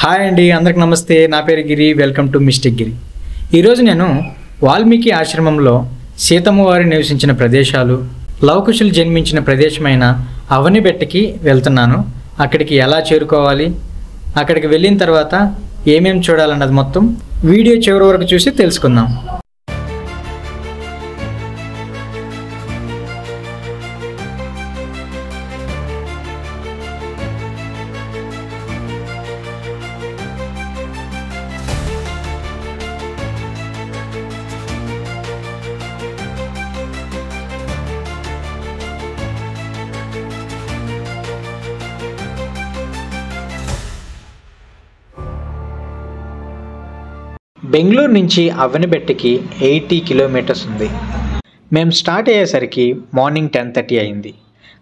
Hi అండి, అందరికి నమస్తే. నా పేరు గిరి. వెల్కమ్ టు మిస్టేక్ గిరి. ఈరోజు నేను వాల్మీకి ఆశ్రమంలో సీతమ్మ వారు నివసించిన ప్రదేశాలు, లవకుశులు జన్మించిన ప్రదేశమైన అవనిబెట్టకి వెళ్తున్నాను. అక్కడికి ఎలా చేరుకోవాలి, అక్కడికి వెళ్ళిన తర్వాత ఏమేమి చూడాలన్నది మొత్తం వీడియో చివరి వరకు చూసి తెలుసుకుందాం. బెంగళూరు నుంచి అవనిబెట్టకి 80 కిలోమీటర్స్ ఉంది. మేము స్టార్ట్ అయ్యేసరికి మార్నింగ్ 10:30 అయింది.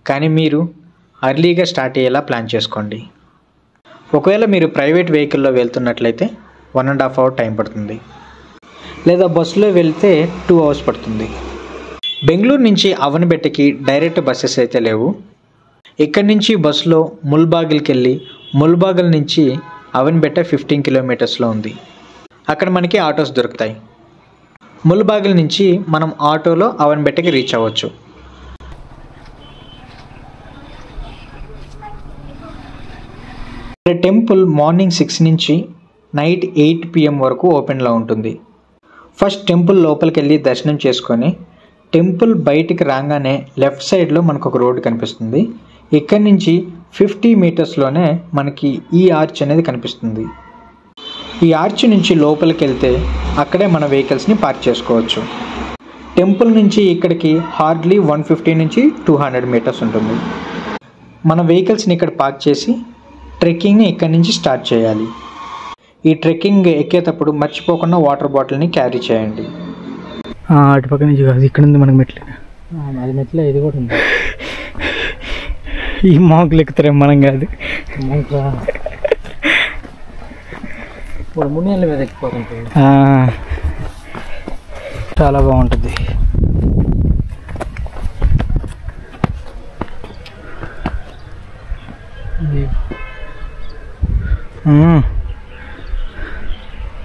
కానీ మీరు అర్లీగా స్టార్ట్ అయ్యేలా ప్లాన్ చేసుకోండి. ఒకవేళ మీరు ప్రైవేట్ వెహికల్లో వెళ్తున్నట్లయితే 1.5 అవర్ టైం పడుతుంది, లేదా బస్సులో వెళ్తే 2 అవర్స్ పడుతుంది. బెంగళూరు నుంచి అవనిబెట్టకి డైరెక్ట్ బస్సెస్ అయితే లేవు. ఇక్కడి నుంచి బస్సులో ముల్బాగిల్కి వెళ్ళి ముల్బాగిల్ నుంచి అవనిబెట్ట 15 కిలోమీటర్స్లో ఉంది. అక్కడ మనకి ఆటోస్ దొరుకుతాయి. ముల్బాగిల్ నుంచి మనం ఆటోలో అవనిబెట్టకి రీచ్ అవ్వచ్చు. టెంపుల్ మార్నింగ్ 6 నుంచి నైట్ 8 PM వరకు ఓపెన్లో ఉంటుంది. ఫస్ట్ టెంపుల్ లోపలికి వెళ్ళి దర్శనం చేసుకొని టెంపుల్ బయటికి రాగానే లెఫ్ట్ సైడ్లో మనకు ఒక రోడ్డు కనిపిస్తుంది. ఇక్కడి నుంచి 50 మీటర్స్లోనే మనకి ఈ ఆర్చ్ అనేది కనిపిస్తుంది. ఈ ఆర్చ్ నుంచి లోపలికి వెళ్తే అక్కడే మన వెహికల్స్ని పార్క్ చేసుకోవచ్చు. టెంపుల్ నుంచి ఇక్కడికి హార్డ్లీ 150 నుంచి 200 మీటర్స్ ఉంటుంది. మన వెహికల్స్ని ఇక్కడ పార్క్ చేసి ట్రెక్కింగ్ని ఇక్కడి నుంచి స్టార్ట్ చేయాలి. ఈ ట్రెక్కింగ్ ఎక్కేటప్పుడు మర్చిపోకుండా వాటర్ బాటిల్ని క్యారీ చేయండి. అటుపక్క నుంచి కాదు, ఇక్కడ ఉంది మనకు మెట్లు. అది మెట్లే, ఇది కూడా ఉంది. ఈ మాకులు ఎక్కుతారేమో, మనం కాదు. మునియాల మీద ఎక్కిపోతుంటుంది. చాలా బాగుంటుంది.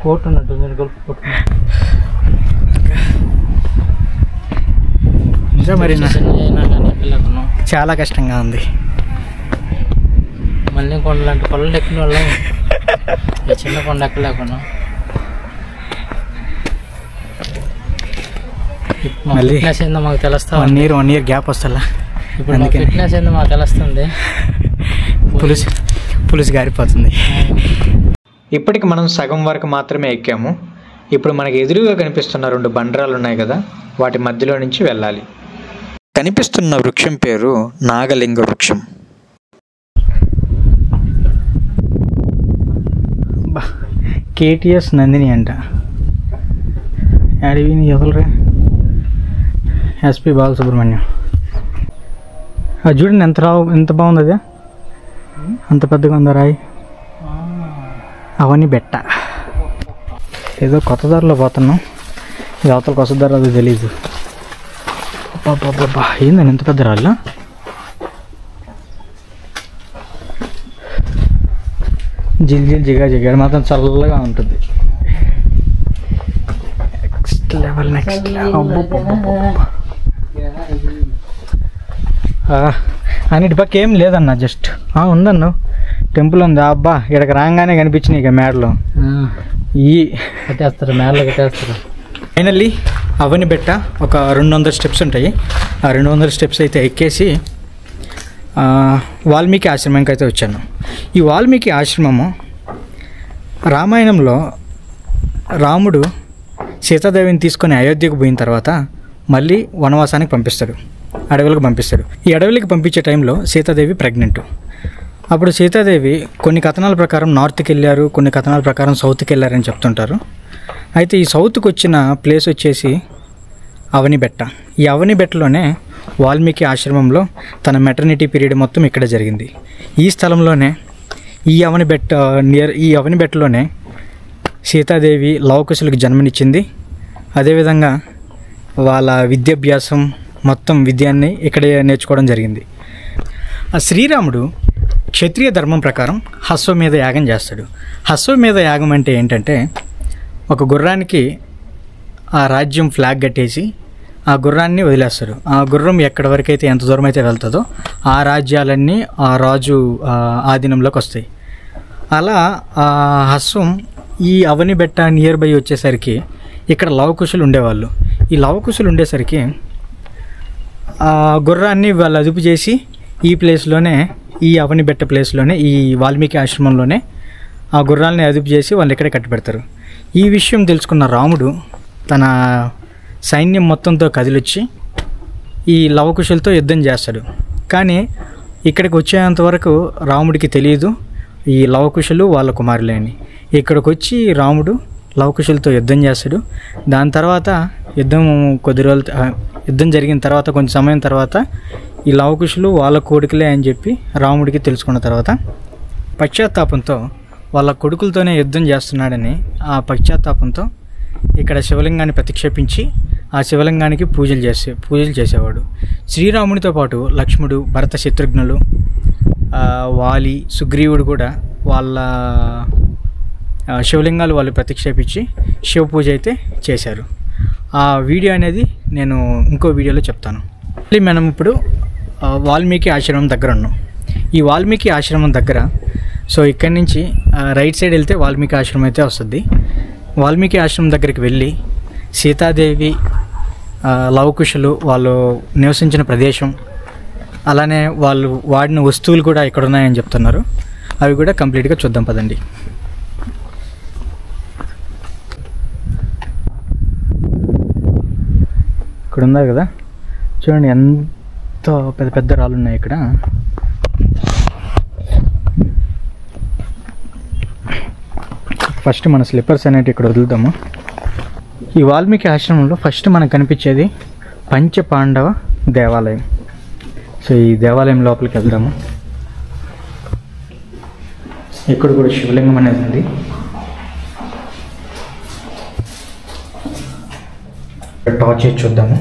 కోట్ ఉన్నట్టు నేను గొలుపు కోట్. ఇంకా మరి చాలా కష్టంగా ఉంది. మళ్ళీ కొండలంటే కొండలు ఎక్కిన వాళ్ళ చిన్న కొండ ఎక్కలేకుండా మళ్ళీ ఫిట్నెస్ ఏందో మాకు తెలుస్తా. 1 ఇయర్ గ్యాప్ వస్తా. ఇప్పుడు ఫిట్నెస్ ఏందో మాకు తెలుస్తుంది. పులుసు గారిపోతుంది. ఇప్పటికి మనం సగం వరకు మాత్రమే ఎక్కాము. ఇప్పుడు మనకి ఎదురుగా కనిపిస్తున్న 2 బండరాలు ఉన్నాయి కదా, వాటి మధ్యలో నుంచి వెళ్ళాలి. కనిపిస్తున్న వృక్షం పేరు నాగలింగ వృక్షం. KTS నందిని అంట. అడవిని ఎవరు? SP బాలసుబ్రహ్మణ్యం. అది చూడండి ఎంత బాగుంది. అది అంత పెద్దగా ఉందా రాయి. అవనిబెట్ట. ఏదో కొత్త దారిలో పోతున్నాం. ఇది అవతల కొత్త దారి, అది తెలీదు. బాబా ఏందని ఎంత పెద్ద రాళ్ళు. జిగా మాత్రం చల్లగా ఉంటుంది. Next level. అన్నిటి పక్క ఏం లేదన్న, జస్ట్ ఉందన్న టెంపుల్ ఉంది. అబ్బా ఇక్కడికి రాగానే కనిపించినాయి ఇక మేడలో కట్టేస్తారు, మేడలో కట్టేస్తారు. ఫైనల్లీ అవనిబెట్ట ఒక 200 స్టెప్స్ ఉంటాయి. ఆ 200 స్టెప్స్ అయితే ఎక్కేసి వాల్మీకి ఆశ్రమంకి అయితే వచ్చాను. ఈ వాల్మీకి ఆశ్రమము రామాయణంలో రాముడు సీతాదేవిని తీసుకొని అయోధ్యకు పోయిన తర్వాత మళ్ళీ వనవాసానికి పంపిస్తాడు, అడవులకు పంపిస్తాడు. ఈ అడవులకి పంపించే టైంలో సీతాదేవి ప్రెగ్నెంట్. అప్పుడు సీతాదేవి కొన్ని కథనాల ప్రకారం నార్త్కి వెళ్ళారు, కొన్ని కథనాల ప్రకారం సౌత్కి వెళ్ళారని చెప్తుంటారు. అయితే ఈ సౌత్కి వచ్చిన ప్లేస్ వచ్చేసి అవనిబెట్ట. ఈ అవనిబెట్టలోనే వాల్మీకి ఆశ్రమంలో తన మెటర్నిటీ పీరియడ్ మొత్తం ఇక్కడ జరిగింది. ఈ స్థలంలోనే ఈ అవనిబెట్టలోనే సీతాదేవి లవకుశులకు జన్మనిచ్చింది. అదేవిధంగా వాళ్ళ విద్యాభ్యాసం మొత్తం విద్యాన్ని ఇక్కడే నేర్చుకోవడం జరిగింది. ఆ శ్రీరాముడు క్షత్రియ ధర్మం ప్రకారం అశ్వమేధ యాగం చేస్తాడు. అశ్వమేధ యాగం అంటే ఏంటంటే ఒక గుర్రానికి ఆ రాజ్యం ఫ్లాగ్ కట్టేసి ఆ గుర్రాన్ని వదిలేస్తారు. ఆ గుర్రం ఎక్కడి వరకు అయితే ఎంత దూరం అయితే వెళ్తుందో ఆ రాజ్యాలన్నీ ఆ రాజు ఆధీనంలోకి వస్తాయి. అలా ఆ అశ్వం ఈ అవనిబెట్ట నియర్ బై వచ్చేసరికి ఇక్కడ లవకుశులు ఉండేవాళ్ళు. ఈ లవకుశులు ఉండేసరికి ఆ గుర్రాన్ని వాళ్ళు అదుపు చేసి ఈ ప్లేస్లోనే, ఈ అవనిబెట్ట ప్లేస్లోనే, ఈ వాల్మీకి ఆశ్రమంలోనే ఆ గుర్రాలని అదుపు చేసి వాళ్ళు ఇక్కడే కట్టిపెడతారు. ఈ విషయం తెలుసుకున్న రాముడు తన సైన్యం మొత్తంతో కదిలొచ్చి ఈ లవకుశులతో యుద్ధం చేస్తాడు. కానీ ఇక్కడికి వచ్చేంత వరకు రాముడికి తెలియదు ఈ లవకుశులు వాళ్ళ కుమారులే అని. ఇక్కడికి వచ్చి రాముడు లవకుశులతో యుద్ధం చేస్తాడు. దాని తర్వాత యుద్ధం జరిగిన తర్వాత కొంచెం సమయం తర్వాత ఈ లవకుశులు వాళ్ళ కొడుకులే అని చెప్పి రాముడికి తెలుసుకున్న తర్వాత పశ్చాత్తాపంతో వాళ్ళ కొడుకులతోనే యుద్ధం చేస్తున్నాడని ఆ పశ్చాత్తాపంతో ఇక్కడ శివలింగాన్ని ప్రతిక్షేపించి ఆ శివలింగానికి పూజలు చేసేవాడు. శ్రీరామునితో పాటు లక్ష్మణుడు, భరత, శత్రుఘ్నులు, వాలి, సుగ్రీవుడు కూడా వాళ్ళ శివలింగాలు వాళ్ళు ప్రతిక్షేపించి శివ పూజ అయితే చేశారు. ఆ వీడియో అనేది నేను ఇంకో వీడియోలో చెప్తాను. మనం ఇప్పుడు వాల్మీకి ఆశ్రమం దగ్గర ఉన్నాం. ఈ వాల్మీకి ఆశ్రమం దగ్గర సో ఇక్కడి నుంచి రైట్ సైడ్ వెళ్తే వాల్మీకి ఆశ్రమం అయితే వస్తుంది. వాల్మీకి ఆశ్రమం దగ్గరికి వెళ్ళి సీతాదేవి, లవకుశులు వాళ్ళు నివసించిన ప్రదేశం, అలానే వాళ్ళు వాడిన వస్తువులు కూడా ఇక్కడ ఉన్నాయని చెప్తున్నారు. అవి కూడా కంప్లీట్గా చూద్దాం పదండి. ఇక్కడ ఉన్నారు కదా, చూడండి ఎంతో పెద్ద పెద్ద రాళ్ళు ఉన్నాయి ఇక్కడ. ఫస్ట్ మన స్లిప్పర్స్ అనేవి ఇక్కడ వదులుతాము. ఈ వాల్మీకి ఆశ్రమంలో ఫస్ట్ మనకు కనిపించేది పంచపాండవ దేవాలయం. సో ఈ దేవాలయం లోపలికి వెళ్దాము. ఇక్కడ కూడా శివలింగం అనేది ఉంది. టార్చ్ చేసి చూద్దాము.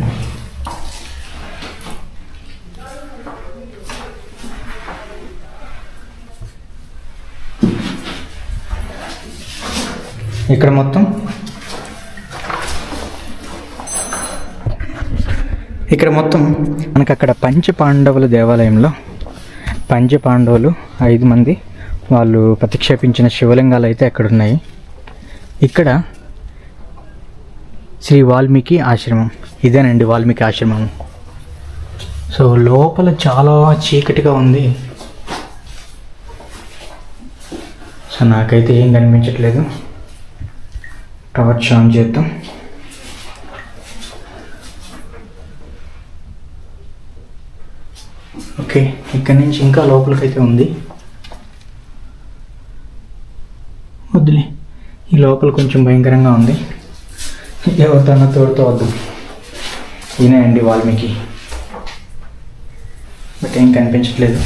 ఇక్కడ మొత్తం మనకు అక్కడ పంచపాండవుల దేవాలయంలో పంచపాండవులు 5 మంది వాళ్ళు ప్రతిక్షేపించిన శివలింగాలు అయితే అక్కడ ఉన్నాయి. ఇక్కడ శ్రీ వాల్మీకి ఆశ్రమం, ఇదేనండి వాల్మీకి ఆశ్రమం. సో లోపల చాలా చీకటిగా ఉంది. సో నాకైతే ఏం కనిపించట్లేదు. టార్చ్ ఆన్ చేద్దాం. ఓకే, ఇక్కడ నుంచి ఇంకా లోపలికైతే ఉంది. వద్దులే, ఈ లోపల కొంచెం భయంకరంగా ఉంది. ఎవరితోనో తోడుతో వద్దు. ఈయనే అండి వాల్మీకి, బట్ ఏం కనిపించట్లేదు.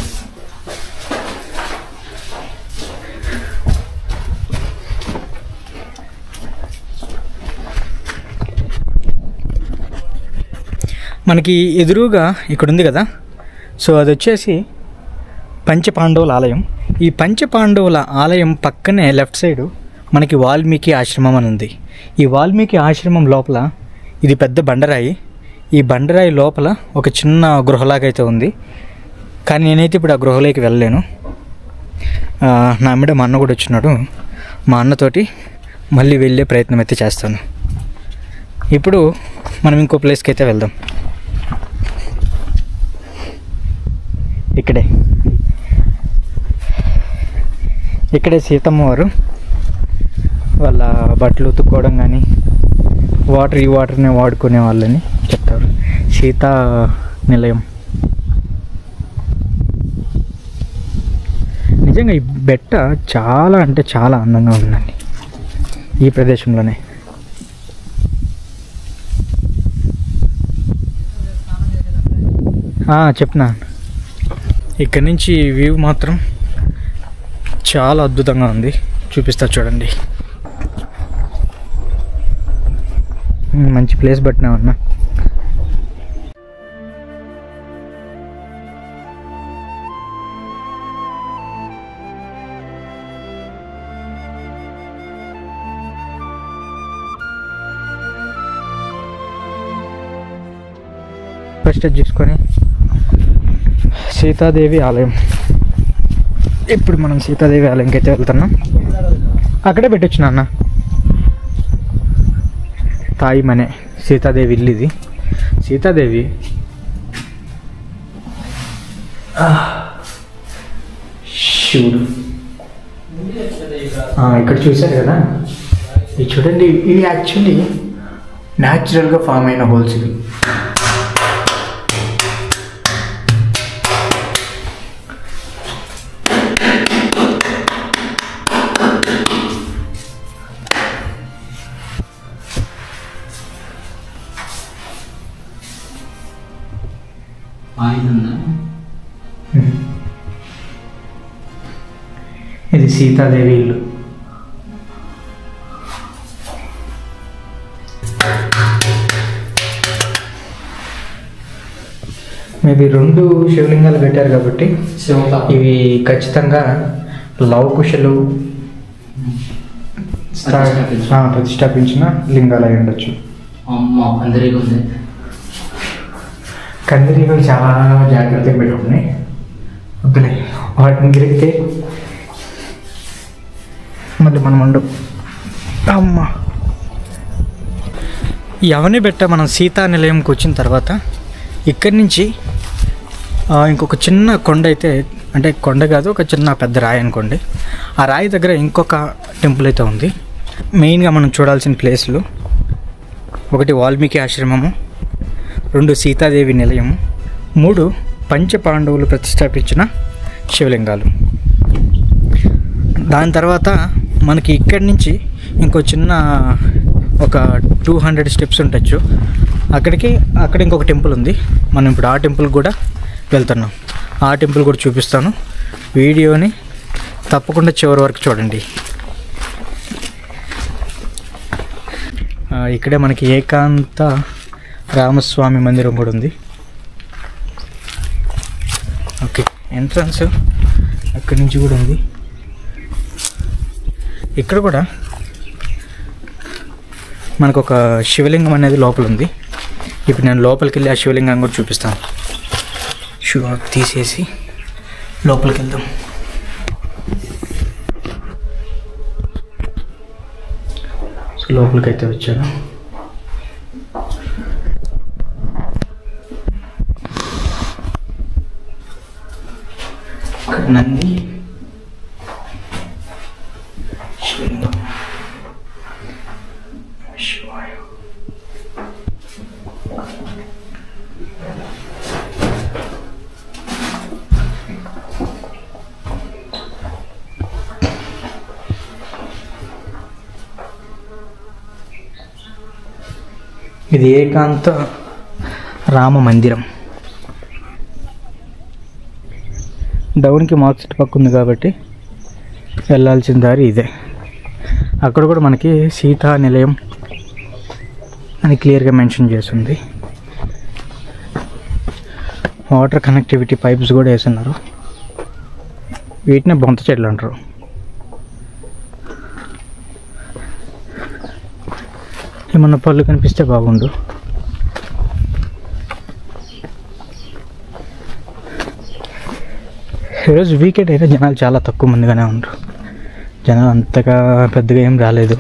మనకి ఎదురుగా ఇక్కడ ఉంది కదా, సో అది వచ్చేసి పంచపాండవుల ఆలయం. ఈ పంచపాండవుల ఆలయం పక్కనే లెఫ్ట్ సైడు మనకి వాల్మీకి ఆశ్రమం అని ఉంది. ఈ వాల్మీకి ఆశ్రమం లోపల ఇది పెద్ద బండరాయి. ఈ బండరాయి లోపల ఒక చిన్న గృహలాగైతే ఉంది. కానీ నేనైతే ఇప్పుడు ఆ గృహలోకి వెళ్ళలేను. నా మీద మా అన్న కూడా వచ్చినాడు. మా అన్నతోటి మళ్ళీ వెళ్ళే ప్రయత్నం అయితే చేస్తాను. ఇప్పుడు మనం ఇంకో ప్లేస్కి అయితే వెళ్దాం. ఇక్కడే సీతమ్మ వారు వాళ్ళ బట్టలు ఉతుక్కోవడం కానీ ఈ వాటర్ని వాడుకునే వాళ్ళని చెప్తారు. సీతా నిలయం. నిజంగా ఈ బెట్ట చాలా అంటే చాలా అందంగా ఉందండి ఈ ప్రదేశంలోనే. చెప్పినా ఇక్కడ నుంచి వ్యూ మాత్రం చాలా అద్భుతంగా ఉంది. చూపిస్తా చూడండి. మంచి ప్లేస్ పట్టినామన్నా. ఫస్ట్ చూసుకొని సీతాదేవి ఆలయం. ఇప్పుడు మనం సీతాదేవి ఆలయంకి అయితే వెళ్తున్నాం. అక్కడే పెట్టొచ్చు నాన్న. తాయి మనే సీతాదేవి ఇల్లు ఇది. సీతాదేవి శివుడు ఇక్కడ చూశారు కదా, ఇది చూడండి. ఇవి యాక్చువల్లీ న్యాచురల్గా ఫామ్ అయిన హోల్స్ ఇవి. ఇది సీతాదేవి ఇల్లు. మేబీ 2 శివలింగాలు పెట్టారు కాబట్టి ఇవి ఖచ్చితంగా లవకుశలు ప్రతిష్టాపించిన లింగాలు అయి ఉండొచ్చు. కందిరీగలు చాలా జాగ్రత్తగా పెట్టుకున్నాయి. వద్దులే, వాటిని గిరిగితే మళ్ళీ మనం ఉండు. అమ్మ ఎవరిని పెట్ట మనం సీతా నిలయంకి వచ్చిన తర్వాత ఇక్కడి నుంచి ఇంకొక చిన్న కొండ అయితే, అంటే కొండ కాదు, ఒక చిన్న పెద్ద రాయి అనుకోండి. ఆ రాయి దగ్గర ఇంకొక టెంపుల్ అయితే ఉంది. మెయిన్గా మనం చూడాల్సిన ప్లేస్లు 1 వాల్మీకి ఆశ్రమము, 2 సీతాదేవి నిలయము, 3 పంచపాండవులు ప్రతిష్టాపించిన శివలింగాలు. దాని తర్వాత మనకి ఇక్కడి నుంచి ఇంకో చిన్న ఒక 200 స్టెప్స్ ఉండొచ్చు. అక్కడ ఇంకొక టెంపుల్ ఉంది. మనం ఇప్పుడు ఆ టెంపుల్ కూడా వెళ్తున్నాం. ఆ టెంపుల్ కూడా చూపిస్తాను. వీడియోని తప్పకుండా చివరి వరకు చూడండి. ఇక్కడే మనకి ఏకాంత రామస్వామి మందిరం కూడా ఉంది. ఓకే, ఎంట్రన్స్ అక్కడి నుంచి కూడా ఉంది. ఇక్కడ కూడా మనకు ఒక శివలింగం అనేది లోపల ఉంది. ఇప్పుడు నేను లోపలికి వెళ్ళి ఆ శివలింగం కూడా చూపిస్తాను. షూ తీసేసి లోపలికి వెళ్దాం. సో లోపలికి అయితే వచ్చాను. ఇక్కడ నంది శివలింగం. శివాయ. ఇది ఏకాంత రామ మందిరం. డౌన్కి మార్కెట్ పక్క ఉంది కాబట్టి వెళ్ళాల్సిన దారి ఇదే. అక్కడ కూడా మనకి సీతా నిలయం అని క్లియర్గా మెన్షన్ చేస్తుంది. వాటర్ కనెక్టివిటీ పైప్స్ కూడా వేస్తున్నారు. వీటిని బొంత చెట్లు అంటారు. ఏమన్నా పళ్ళు కనిపిస్తే బాగుండు. ఈరోజు వీకెండ్ అయితే జనాలు చాలా తక్కువ మందిగానే ఉన్నారు. జనాలు అంతగా పెద్దగా ఏం రాలేదు.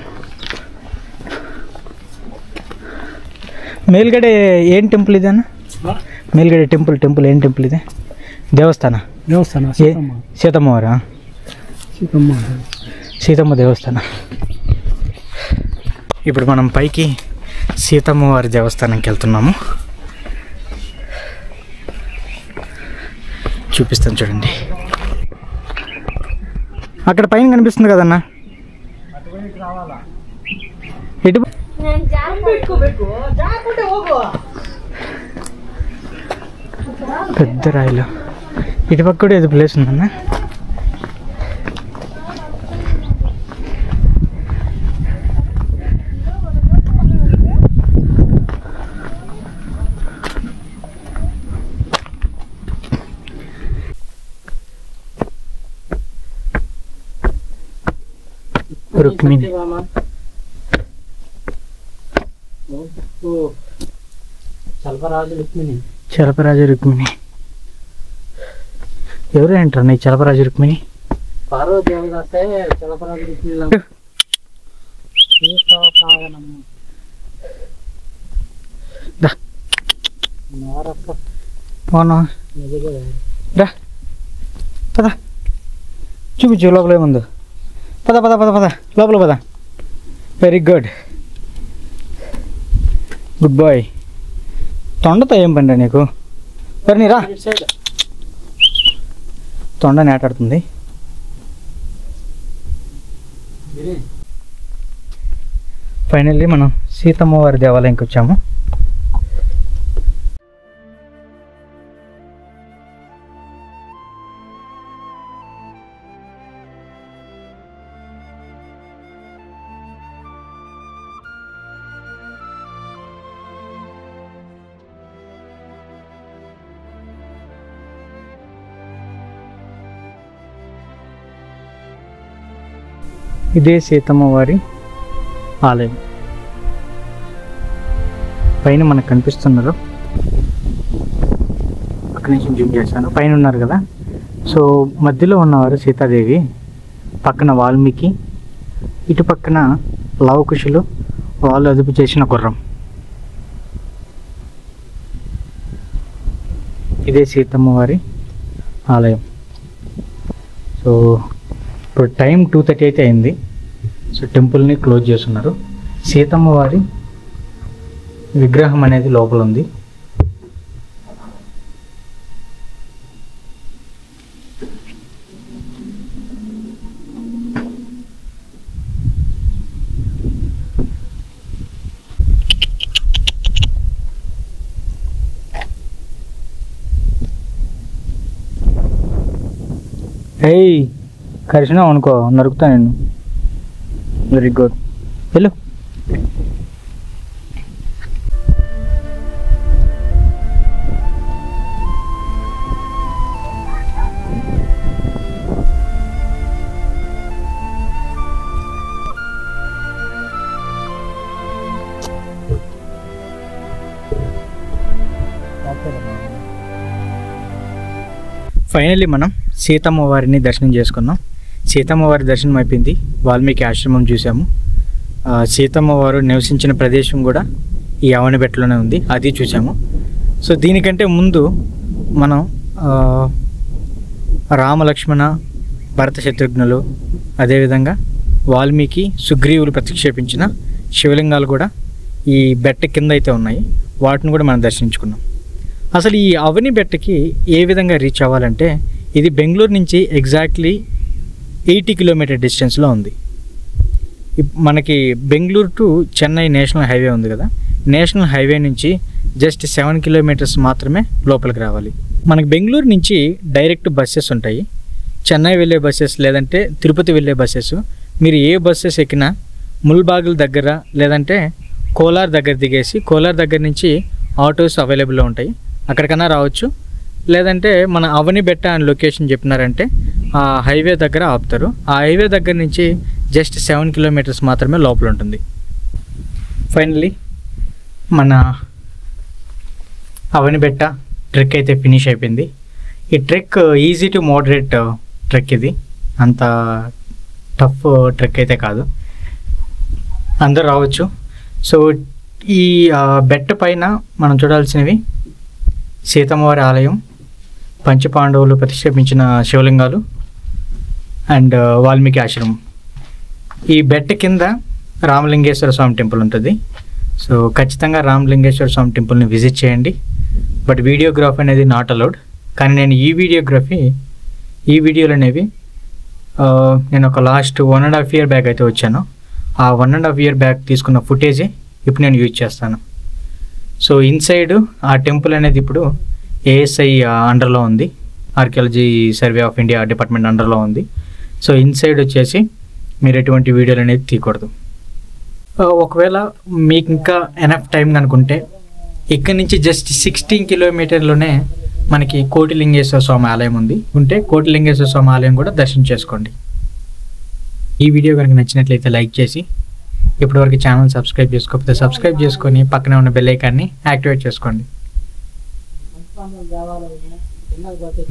మేల్గడే ఏం టెంపుల్ ఇది అన్న? మేల్గడే టెంపుల్ ఏం టెంపుల్ ఇది? దేవస్థాన సీతమ్మవారా? సీతమ్మ దేవస్థానం. ఇప్పుడు మనం పైకి సీతమ్మవారి దేవస్థానంకి వెళ్తున్నాము. చూపిస్తాను చూడండి. అక్కడ పైన కనిపిస్తుంది కదన్న. ఇటు పెద్ద రాయిలో ఇటుపక్క కూడా ఏదో ప్లేస్ ఉందన్న. రుక్మిణి. సల్వరాజు రుక్మిణి. చలపరాజు రుక్మిణి ఎవరు ఏంటారు నీ చలపరాజు రుక్మిణి? అవునా రా పద చూపించు లోపల ఏముందో. పద పద పద పద లోపల పద. Very good good boy. తొండతో ఏం పండి నీకు? సరే రా. తొండ నేటాడుతుంది. ఫైనల్లీ మనం సీతమ్మ వారి దేవాలయంకి వచ్చాము. ఇదే సీతమ్మ వారి ఆలయం. పైన మనకు కనిపిస్తున్నారు. అక్కడి నుంచి జూమ్ చేశాను. పైన ఉన్నారు కదా. సో మధ్యలో ఉన్నవారు సీతాదేవి, పక్కన వాల్మీకి, ఇటు పక్కన లవకుశులు వాళ్ళు అదుపు చేసిన గుర్రం. ఇదే సీతమ్మ వారి ఆలయం. సో ఇప్పుడు టైం 2:30 అయితే అయింది. సో టెంపుల్ని క్లోజ్ చేస్తున్నారు. సీతమ్మ వారి విగ్రహం అనేది లోపల ఉంది. ఏయ్ కరిచినావు అనుకో నరుకుతా నేను. వెరీ గుడ్ వెళ్ళు. ఫైనల్లీ మనం సీతమ్మ వారిని దర్శనం చేసుకున్నాం. సీతమ్మ వారి దర్శనం అయిపోయింది. వాల్మీకి ఆశ్రమం చూసాము. సీతమ్మ వారు నివసించిన ప్రదేశం కూడా ఈ అవనిబెట్టలోనే ఉంది, అది చూసాము. సో దీనికంటే ముందు మనం రామలక్ష్మణ భరత శత్రుఘ్నులు, అదేవిధంగా వాల్మీకి సుగ్రీవులు ప్రతిక్షేపించిన శివలింగాలు కూడా ఈ బెట్ట కింద అయితే ఉన్నాయి. వాటిని కూడా మనం దర్శించుకున్నాం. అసలు ఈ అవని బెట్టకి ఏ విధంగా రీచ్ అవ్వాలంటే ఇది బెంగళూరు నుంచి ఎగ్జాక్ట్లీ 80 కిలోమీటర్ డిస్టెన్స్లో ఉంది. మనకి Bengaluru to Chennai national highway ఉంది కదా, నేషనల్ హైవే నుంచి జస్ట్ 7 కిలోమీటర్స్ మాత్రమే లోపలికి రావాలి. మనకి బెంగళూరు నుంచి డైరెక్ట్ బస్సెస్ ఉంటాయి, చెన్నై వెళ్ళే బస్సెస్ లేదంటే తిరుపతి వెళ్ళే బస్సెస్. మీరు ఏ బస్సెస్ ఎక్కినా ముల్బాగుల దగ్గర లేదంటే కోలార్ దగ్గర దిగేసి కోలార్ దగ్గర నుంచి ఆటోస్ అవైలబుల్లో ఉంటాయి, అక్కడికన్నా రావచ్చు. లేదంటే మన అవని బెట్ట అని లొకేషన్ చెప్పినారంటే ఆ హైవే దగ్గర ఆపుతారు. ఆ హైవే దగ్గర నుంచి జస్ట్ 7 కిలోమీటర్స్ మాత్రమే లోపల ఉంటుంది. ఫైనల్లీ మన అవని బెట్ట ట్రెక్ అయితే ఫినిష్ అయిపోయింది. ఈ trek easy to moderate trek. ఇది అంత టఫ్ ట్రెక్ అయితే కాదు, అందరూ రావచ్చు. సో ఈ బెట్ట పైన మనం చూడాల్సినవి సీతమ్మవారి ఆలయం, పంచపాండవులు ప్రతిష్ఠించిన శివలింగాలు అండ్ వాల్మీకి ఆశ్రమం. ఈ బెట్ట కింద రామలింగేశ్వర స్వామి టెంపుల్ ఉంటుంది. సో ఖచ్చితంగా రామలింగేశ్వర స్వామి టెంపుల్ని విజిట్ చేయండి. బట్ వీడియోగ్రఫీ అనేది నాట్ అలౌడ్. కానీ నేను ఈ వీడియోలు అనేవి నేను ఒక లాస్ట్ 1.5 year బ్యాక్ అయితే వచ్చాను. ఆ 1.5 year బ్యాక్ తీసుకున్న ఫుటేజే ఇప్పుడు నేను యూజ్ చేస్తాను. సో ఇన్సైడ్ ఆ టెంపుల్ అనేది ఇప్పుడు ఏఎస్ఐ అండర్లో ఉంది, archaeology survey of India department అండర్లో ఉంది. సో ఇన్సైడ్ వచ్చేసి మీరు ఎటువంటి వీడియోలు అనేది తీయకూడదు. ఒకవేళ మీకు ఇంకా ఎనఫ్ టైం అనుకుంటే ఇక్కడ నుంచి జస్ట్ 16 కిలోమీటర్లోనే మనకి కోటిలింగేశ్వర స్వామి ఆలయం ఉంది. కోటిలింగేశ్వర స్వామి ఆలయం కూడా దర్శనం చేసుకోండి. ఈ వీడియో కనుక నచ్చినట్లయితే లైక్ చేసి, ఇప్పటివరకు ఛానల్ సబ్స్క్రైబ్ చేసుకోకపోతే సబ్స్క్రైబ్ చేసుకొని పక్కనే ఉన్న బెల్ ఐకాన్ని యాక్టివేట్ చేసుకోండి. పనులు కావాలి కిందకు పోతే